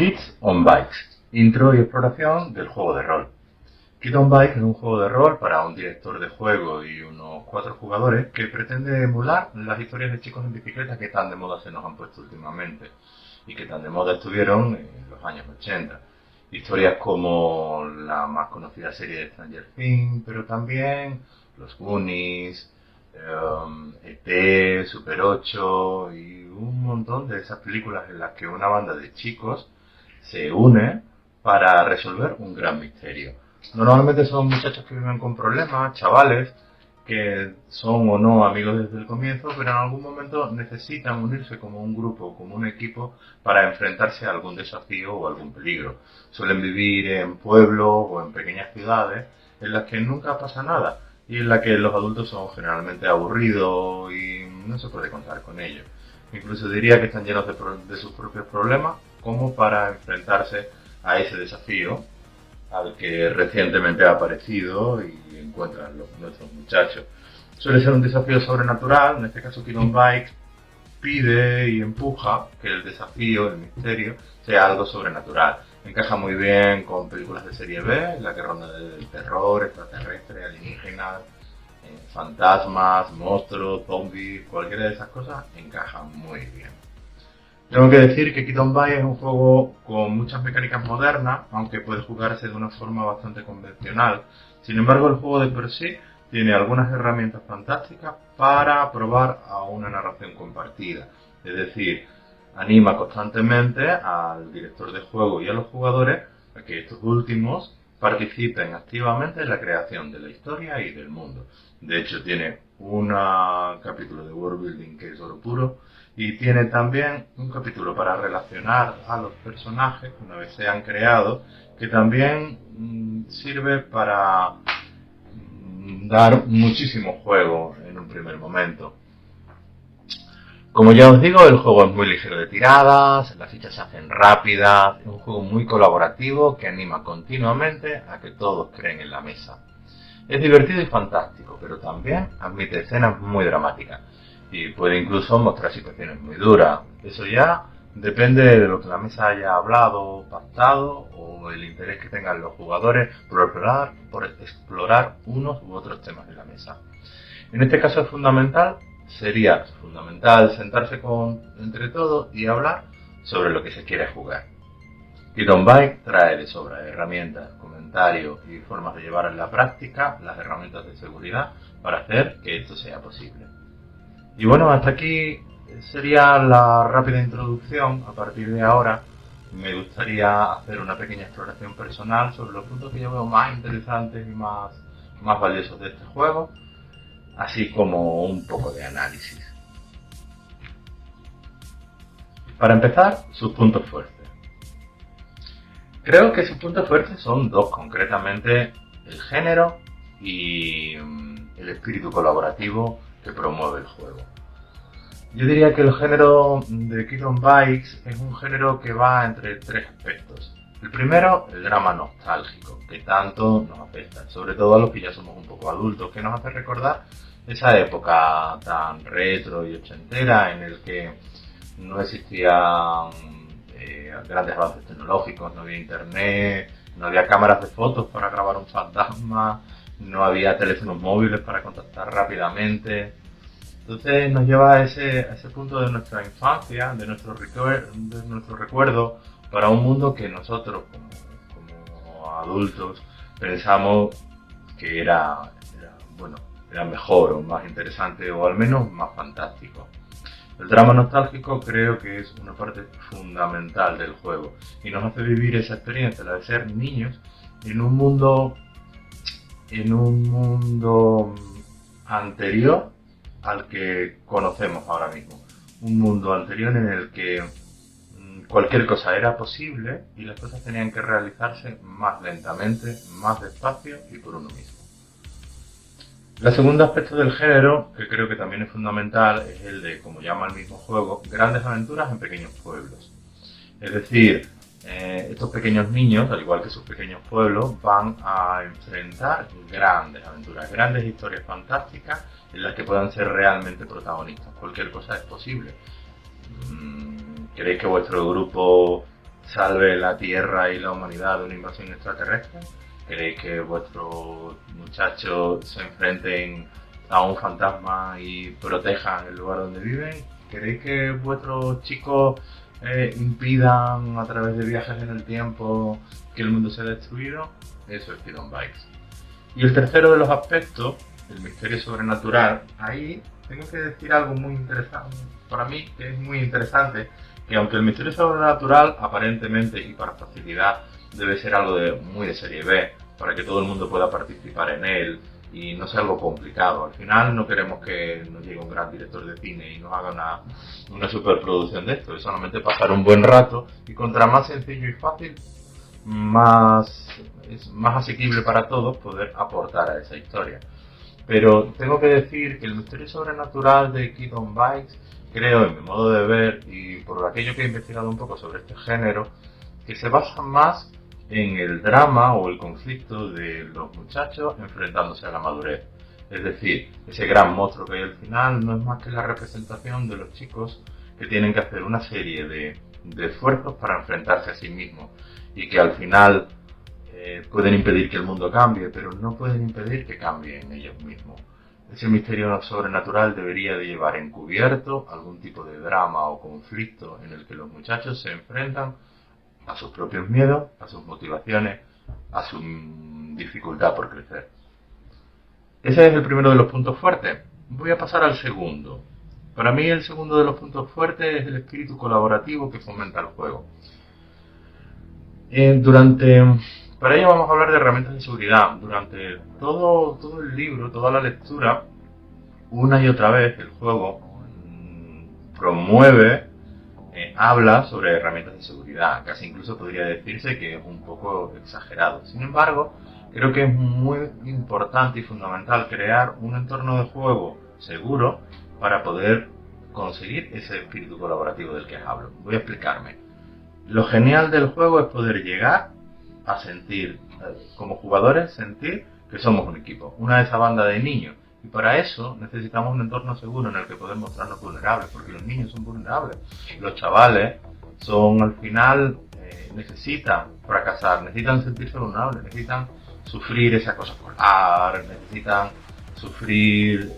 Kids on Bikes, intro y exploración del juego de rol. Kids on Bikes es un juego de rol para un director de juego y unos 4 jugadores que pretende emular las historias de chicos en bicicleta que tan de moda se nos han puesto últimamente y que tan de moda estuvieron en los años 80. Historias como la más conocida serie de Stranger Things, pero también los Goonies, E.T., Super 8 y un montón de esas películas en las que una banda de chicos se une para resolver un gran misterio. Normalmente son muchachos que viven con problemas, chavales que son o no amigos desde el comienzo, pero en algún momento necesitan unirse como un grupo, como un equipo, para enfrentarse a algún desafío o algún peligro. Suelen vivir en pueblos o en pequeñas ciudades en las que nunca pasa nada y en las que los adultos son generalmente aburridos y no se puede contar con ellos. Incluso diría que están llenos de sus propios problemas como para enfrentarse a ese desafío al que recientemente ha aparecido y encuentran nuestros muchachos. Suele ser un desafío sobrenatural, en este caso Kids on Bikes pide y empuja que el desafío, el misterio, sea algo sobrenatural. Encaja muy bien con películas de serie B, en la que ronda del terror, extraterrestre, alienígenas, fantasmas, monstruos, zombies, cualquiera de esas cosas encaja muy bien. Tengo que decir que Kids on Bikes es un juego con muchas mecánicas modernas, aunque puede jugarse de una forma bastante convencional. Sin embargo, el juego de por sí tiene algunas herramientas fantásticas para probar a una narración compartida. Es decir, anima constantemente al director de juego y a los jugadores a que estos últimos participen activamente en la creación de la historia y del mundo. De hecho, tiene un capítulo de world building que es oro puro y tiene también un capítulo para relacionar a los personajes una vez sean creados, que también sirve para dar muchísimo juego en un primer momento. Como ya os digo, el juego es muy ligero de tiradas, las fichas se hacen rápidas, es un juego muy colaborativo que anima continuamente a que todos creen en la mesa. Es divertido y fantástico, pero también admite escenas muy dramáticas y puede incluso mostrar situaciones muy duras. Eso ya depende de lo que la mesa haya hablado, pactado o el interés que tengan los jugadores por explorar unos u otros temas de la mesa. En este caso sería fundamental sentarse entre todos y hablar sobre lo que se quiere jugar. Kids on Bikes trae de sobra herramientas, comentarios y formas de llevar en la práctica las herramientas de seguridad para hacer que esto sea posible. Y bueno, hasta aquí sería la rápida introducción. A partir de ahora me gustaría hacer una pequeña exploración personal sobre los puntos que yo veo más interesantes y más valiosos de este juego, así como un poco de análisis. Para empezar, sus puntos fuertes. Creo que sus puntos fuertes son dos, concretamente el género y el espíritu colaborativo que promueve el juego. Yo diría que el género de Kids on Bikes es un género que va entre 3 aspectos. El primero, el drama nostálgico, que tanto nos afecta, sobre todo a los que ya somos un poco adultos, que nos hace recordar esa época tan retro y ochentera en el que no existían grandes avances tecnológicos, no había internet, no había cámaras de fotos para grabar un fantasma, no había teléfonos móviles para contactar rápidamente. Entonces nos lleva a ese punto de nuestra infancia, de nuestro recuerdo, para un mundo que nosotros como adultos pensamos que era mejor o más interesante o al menos más fantástico. El drama nostálgico creo que es una parte fundamental del juego y nos hace vivir esa experiencia, la de ser niños en un mundo anterior al que conocemos ahora mismo. Un mundo anterior en el que cualquier cosa era posible y las cosas tenían que realizarse más lentamente, más despacio y por uno mismo. El segundo aspecto del género, que creo que también es fundamental, es el de, como llama el mismo juego, grandes aventuras en pequeños pueblos. Es decir, estos pequeños niños, al igual que sus pequeños pueblos, van a enfrentar grandes aventuras, grandes historias fantásticas en las que puedan ser realmente protagonistas. Cualquier cosa es posible. ¿Queréis que vuestro grupo salve la Tierra y la humanidad de una invasión extraterrestre? ¿Queréis que vuestros muchachos se enfrenten a un fantasma y protejan el lugar donde viven? ¿Queréis que vuestros chicos impidan a través de viajes en el tiempo que el mundo sea destruido? Eso es Kid on Bikes. Y el tercero de los aspectos, el misterio sobrenatural, ahí tengo que decir algo muy interesante, para mí que es muy interesante, que aunque el misterio sobrenatural aparentemente y para facilidad debe ser algo muy de serie B, para que todo el mundo pueda participar en él y no sea algo complicado. Al final no queremos que nos llegue un gran director de cine y nos haga una superproducción de esto, es solamente pasar un buen rato y contra más sencillo y fácil, es más asequible para todos poder aportar a esa historia. Pero tengo que decir que el misterio sobrenatural de Kid on Bikes, creo, en mi modo de ver y por aquello que he investigado un poco sobre este género, que se basa más en el drama o el conflicto de los muchachos enfrentándose a la madurez. Es decir, ese gran monstruo que hay al final no es más que la representación de los chicos que tienen que hacer una serie de esfuerzos para enfrentarse a sí mismos y que al final pueden impedir que el mundo cambie, pero no pueden impedir que cambien ellos mismos. Ese misterio sobrenatural debería de llevar encubierto algún tipo de drama o conflicto en el que los muchachos se enfrentan a sus propios miedos, a sus motivaciones, a su dificultad por crecer. Ese es el primero de los puntos fuertes. Voy a pasar al segundo. Para mí el segundo de los puntos fuertes es el espíritu colaborativo que fomenta el juego. Para ello vamos a hablar de herramientas de seguridad. Durante todo el libro, toda la lectura, una y otra vez el juego habla sobre herramientas de seguridad. Casi incluso podría decirse que es un poco exagerado. Sin embargo, creo que es muy importante y fundamental crear un entorno de juego seguro para poder conseguir ese espíritu colaborativo del que hablo. Voy a explicarme. Lo genial del juego es poder llegar a sentir, como jugadores, sentir que somos un equipo, una de esa banda de niños. Y para eso necesitamos un entorno seguro en el que poder mostrarnos vulnerables, porque los niños son vulnerables. Los chavales son, al final, necesitan fracasar, necesitan sentirse vulnerables, necesitan sufrir ese acoso escolar, necesitan sufrir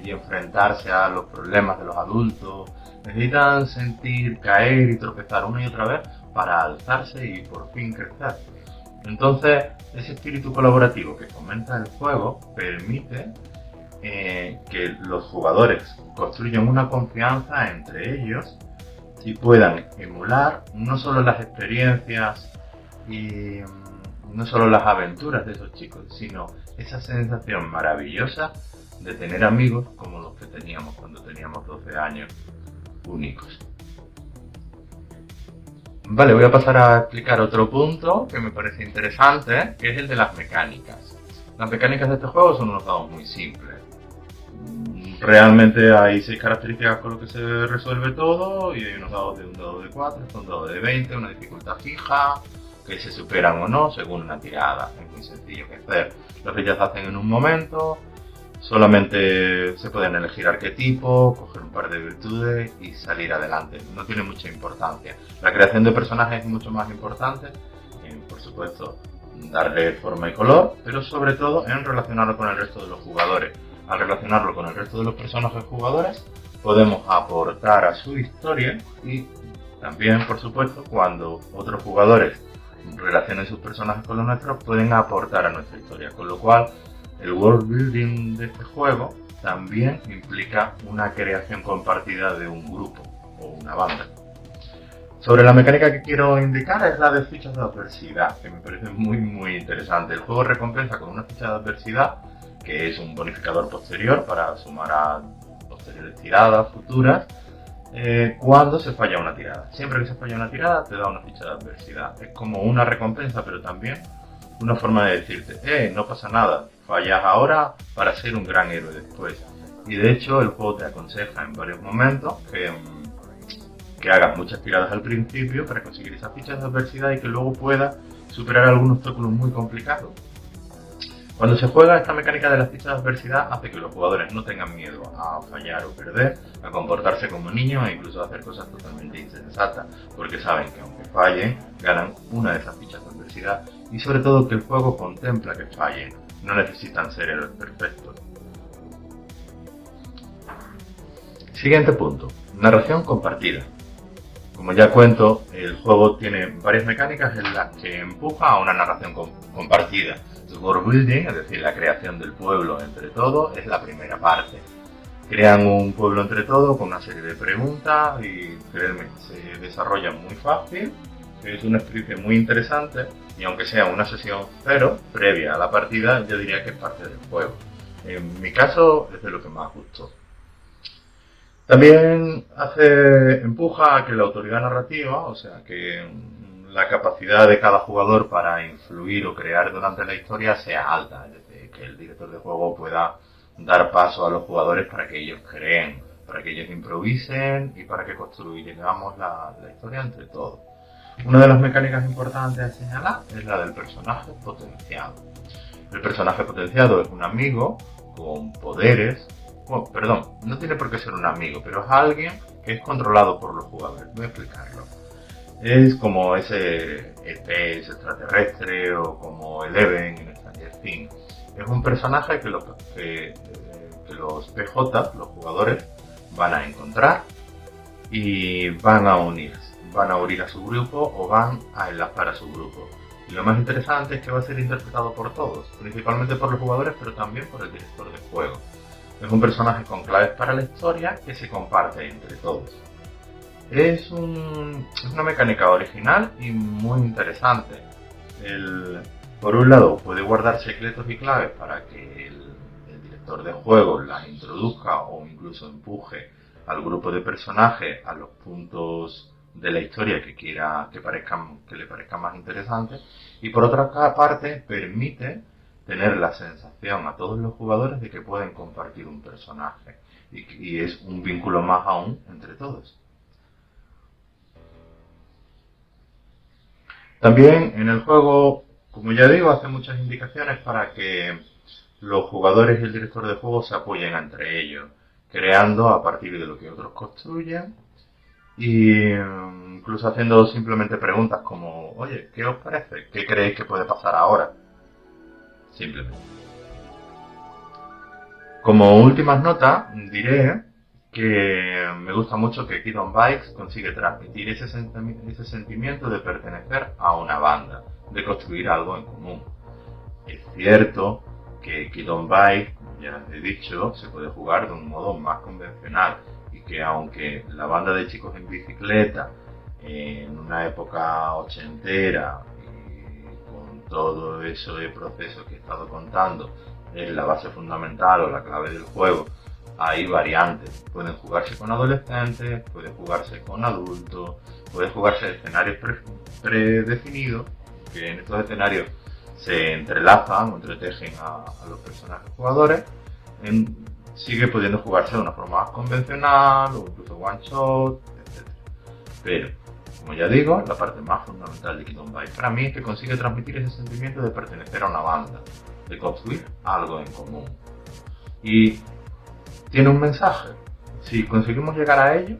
y enfrentarse a los problemas de los adultos, necesitan sentir, caer y tropezar una y otra vez para alzarse y por fin crecer. Entonces, ese espíritu colaborativo que fomenta el juego permite que los jugadores construyan una confianza entre ellos y puedan emular no solo las experiencias y no solo las aventuras de esos chicos, sino esa sensación maravillosa de tener amigos como los que teníamos cuando teníamos 12 años, únicos. Vale, voy a pasar a explicar otro punto que me parece interesante, que es el de las mecánicas. Las mecánicas de este juego son unos dados muy simples. Realmente hay 6 características con las que se resuelve todo y hay unos dados de un dado de 4, un dado de 20, una dificultad fija, que se superan o no según una tirada. Es muy sencillo que hacer. Las fichas se hacen en un momento, solamente se pueden elegir arquetipos, coger un par de virtudes y salir adelante. No tiene mucha importancia. La creación de personajes es mucho más importante, por supuesto, darle forma y color, pero sobre todo en relacionarlo con el resto de los jugadores. Al relacionarlo con el resto de los personajes jugadores, podemos aportar a su historia y también, por supuesto, cuando otros jugadores relacionen sus personajes con los nuestros, pueden aportar a nuestra historia. Con lo cual, el world building de este juego también implica una creación compartida de un grupo o una banda. Sobre la mecánica que quiero indicar es la de fichas de adversidad, que me parece muy interesante. El juego recompensa con una ficha de adversidad, que es un bonificador posterior para sumar a posteriores tiradas futuras, cuando se falla una tirada. Siempre que se falla una tirada te da una ficha de adversidad. Es como una recompensa, pero también una forma de decirte, no pasa nada, fallas ahora para ser un gran héroe después. Y de hecho el juego te aconseja en varios momentos que hagas muchas tiradas al principio para conseguir esas fichas de adversidad y que luego puedas superar algún obstáculo muy complicado. Cuando se juega, esta mecánica de las fichas de adversidad hace que los jugadores no tengan miedo a fallar o perder, a comportarse como niños e incluso a hacer cosas totalmente insensatas, porque saben que aunque fallen, ganan una de esas fichas de adversidad y sobre todo que el juego contempla que fallen, no necesitan ser héroes perfectos. Siguiente punto, narración compartida. Como ya cuento, el juego tiene varias mecánicas en las que empuja a una narración compartida. El world building, es decir, la creación del pueblo entre todos, es la primera parte. Crean un pueblo entre todos con una serie de preguntas y, créanme, se desarrolla muy fácil. Es una experiencia muy interesante y aunque sea una sesión cero previa a la partida, yo diría que es parte del juego. En mi caso es de lo que más gustó. También empuja a que la autoridad narrativa, o sea, que la capacidad de cada jugador para influir o crear durante la historia sea alta, es decir, que el director de juego pueda dar paso a los jugadores para que ellos creen, para que ellos improvisen y para que construyamos la historia entre todos. Una de las mecánicas importantes a señalar es la del personaje potenciado. El personaje potenciado es un amigo con poderes. Bueno, perdón, no tiene por qué ser un amigo, pero es alguien que es controlado por los jugadores. Voy a explicarlo. Es como ese EP extraterrestre o como Eleven en Stranger Things. Es un personaje que los PJ, los jugadores, van a encontrar y van a unirse. Van a unir a su grupo o van a enlazar a su grupo. Y lo más interesante es que va a ser interpretado por todos, principalmente por los jugadores, pero también por el director de juego. Es un personaje con claves para la historia que se comparte entre todos. Es una mecánica original y muy interesante. Por un lado, puede guardar secretos y claves para que el director de juego las introduzca o incluso empuje al grupo de personajes a los puntos de la historia que le parezcan más interesantes. Y por otra parte, permite tener la sensación a todos los jugadores de que pueden compartir un personaje y es un vínculo más aún entre todos. También en el juego, como ya digo, hace muchas indicaciones para que los jugadores y el director de juego se apoyen entre ellos, creando a partir de lo que otros construyen y incluso haciendo simplemente preguntas como, oye, ¿qué os parece? ¿Qué creéis que puede pasar ahora? Simplemente. Como últimas notas, diré que me gusta mucho que Kid on Bikes consigue transmitir ese sentimiento de pertenecer a una banda, de construir algo en común. Es cierto que Kid on Bikes, ya he dicho, se puede jugar de un modo más convencional y que aunque la banda de chicos en bicicleta en una época ochentera todo eso de proceso que he estado contando es la base fundamental o la clave del juego, hay variantes. Pueden jugarse con adolescentes, puede jugarse con adultos, puede jugarse escenarios predefinidos, que en estos escenarios se entrelazan o entretejen a los personajes jugadores. Sigue pudiendo jugarse de una forma más convencional o incluso one shot, etc. Pero como ya digo, la parte más fundamental de Kid on Bikes para mí es que consigue transmitir ese sentimiento de pertenecer a una banda, de construir algo en común. Y tiene un mensaje. Si conseguimos llegar a ello,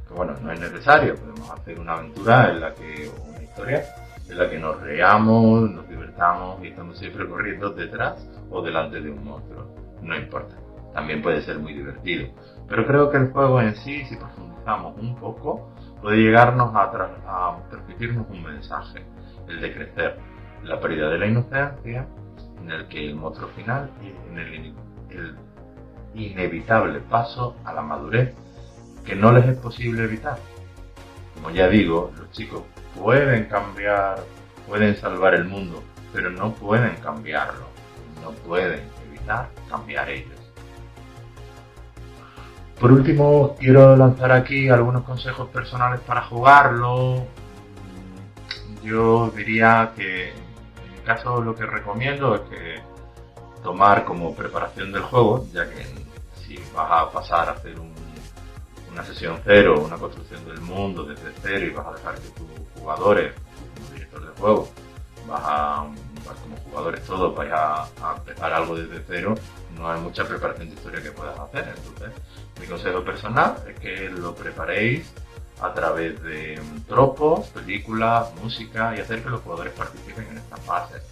que bueno, no es necesario, podemos hacer una aventura o una historia en la que nos reamos, nos divertamos y estamos siempre corriendo detrás o delante de un monstruo. No importa. También puede ser muy divertido. Pero creo que el juego en sí, si profundizamos un poco, puede llegarnos a transmitirnos un mensaje, el de crecer, la pérdida de la inocencia, en el que el monstruo final y en el inevitable paso a la madurez que no les es posible evitar. Como ya digo, los chicos pueden cambiar, pueden salvar el mundo, pero no pueden cambiarlo, no pueden evitar cambiar ellos. Por último, quiero lanzar aquí algunos consejos personales para jugarlo. Yo diría que en mi caso lo que recomiendo es que tomar como preparación del juego, ya que si vas a pasar a hacer una sesión cero, una construcción del mundo desde cero y vas a dejar que tus jugadores, como director de juego, vas como jugador jugadores todos vais a empezar algo desde cero, no hay mucha preparación de historia que puedas hacer. Entonces, mi consejo personal es que lo preparéis a través de tropos, películas, música y hacer que los jugadores participen en estas fases.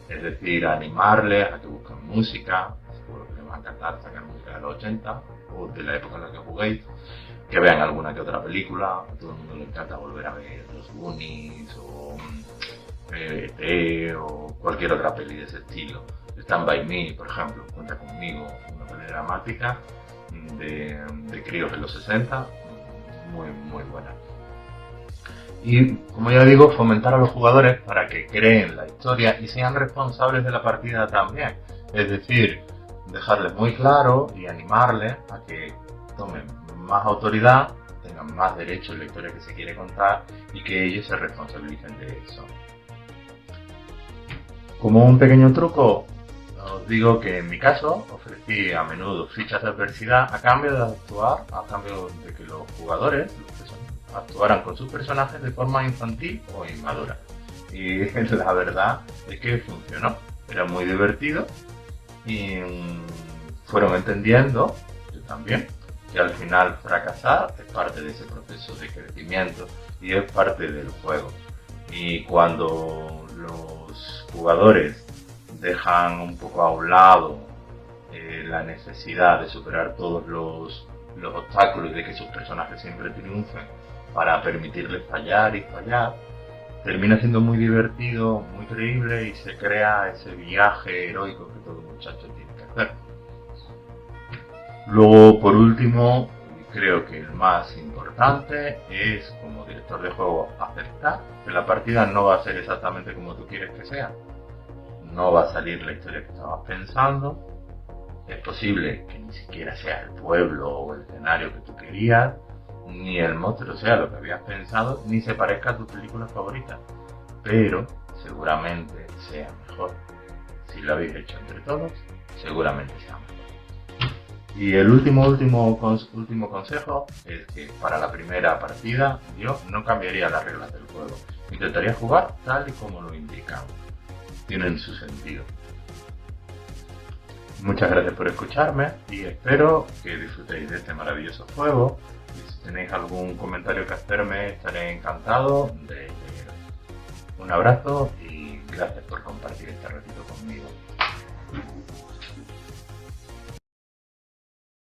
Es decir, animarles a que busquen música, seguro que les va a encantar sacar música de los 80 o de la época en la que juguéis, que vean alguna que otra película. A todo el mundo le encanta volver a ver los Goonies o E.T. o cualquier otra peli de ese estilo. Stand By Me, por ejemplo, Cuenta Conmigo, una peli dramática de críos de los 60, muy buena. Y, como ya digo, fomentar a los jugadores para que creen la historia y sean responsables de la partida también. Es decir, dejarles muy claro y animarles a que tomen más autoridad, tengan más derecho en la historia que se quiere contar y que ellos se responsabilicen de eso. Como un pequeño truco, os digo que en mi caso ofrecí a menudo fichas de adversidad a cambio de que los jugadores actuaran con sus personajes de forma infantil o inmadura. Y la verdad es que funcionó, era muy divertido y fueron entendiendo, yo también, que al final fracasar es parte de ese proceso de crecimiento y es parte del juego. Y cuando los jugadores dejan un poco a un lado la necesidad de superar todos los obstáculos y de que sus personajes siempre triunfen para permitirles fallar y fallar, termina siendo muy divertido, muy creíble y se crea ese viaje heroico que todo muchacho tiene que hacer. Luego, por último, creo que el más importante es, como director de juego, aceptar que la partida no va a ser exactamente como tú quieres que sea. No va a salir la historia que estabas pensando. Es posible que ni siquiera sea el pueblo o el escenario que tú querías, ni el monstruo sea lo que habías pensado, ni se parezca a tu película favorita. Pero seguramente sea mejor. Si lo habéis hecho entre todos, seguramente sea mejor. Y el último consejo es que para la primera partida yo no cambiaría las reglas del juego. Intentaría jugar tal y como lo indican. Tienen su sentido. Muchas gracias por escucharme y espero que disfrutéis de este maravilloso juego. Y si tenéis algún comentario que hacerme, estaré encantado de leeros. Un abrazo y gracias por compartir este ratito conmigo.